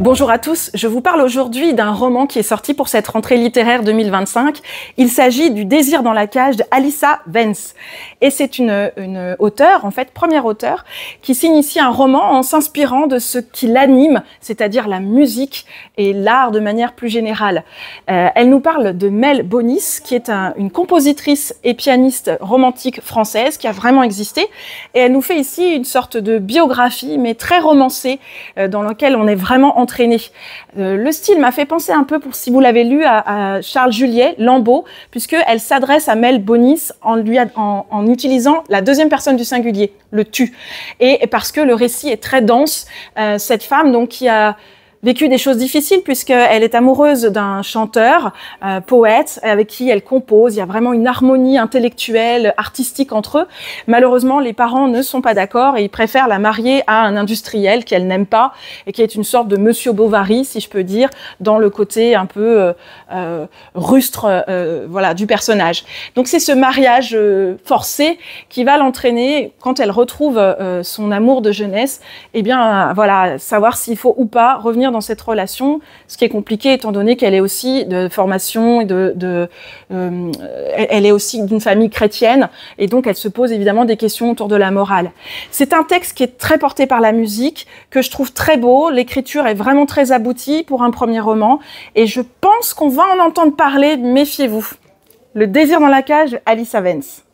Bonjour à tous, je vous parle aujourd'hui d'un roman qui est sorti pour cette rentrée littéraire 2025. Il s'agit du Désir dans la cage d'Alyssa Vance. Et c'est une auteure, en fait, première auteure, qui s'initie un roman en s'inspirant de ce qui l'anime, c'est-à-dire la musique et l'art de manière plus générale. Elle nous parle de Mel Bonis, qui est une compositrice et pianiste romantique française qui a vraiment existé. Et elle nous fait ici une sorte de biographie, mais très romancée, dans laquelle on est vraiment entraîné. Le style m'a fait penser un peu, pour si vous l'avez lu, à Charles Juliet, Lambeau, puisqu'elle s'adresse à Mel Bonis en utilisant la deuxième personne du singulier, le tu. Et parce que le récit est très dense, cette femme donc qui a vécu des choses difficiles puisqu'elle est amoureuse d'un chanteur, poète, avec qui elle compose. Il y a vraiment une harmonie intellectuelle, artistique entre eux. Malheureusement, les parents ne sont pas d'accord et ils préfèrent la marier à un industriel qu'elle n'aime pas et qui est une sorte de Monsieur Bovary, si je peux dire, dans le côté un peu rustre voilà, du personnage. Donc c'est ce mariage forcé qui va l'entraîner, quand elle retrouve son amour de jeunesse, eh bien voilà, savoir s'il faut ou pas revenir dans cette relation, ce qui est compliqué étant donné qu'elle est aussi de formation, elle est aussi d'une famille chrétienne et donc elle se pose évidemment des questions autour de la morale. C'est un texte qui est très porté par la musique, que je trouve très beau, l'écriture est vraiment très aboutie pour un premier roman et je pense qu'on va en entendre parler, méfiez-vous. Le Désir dans la cage, Alyssa Vance.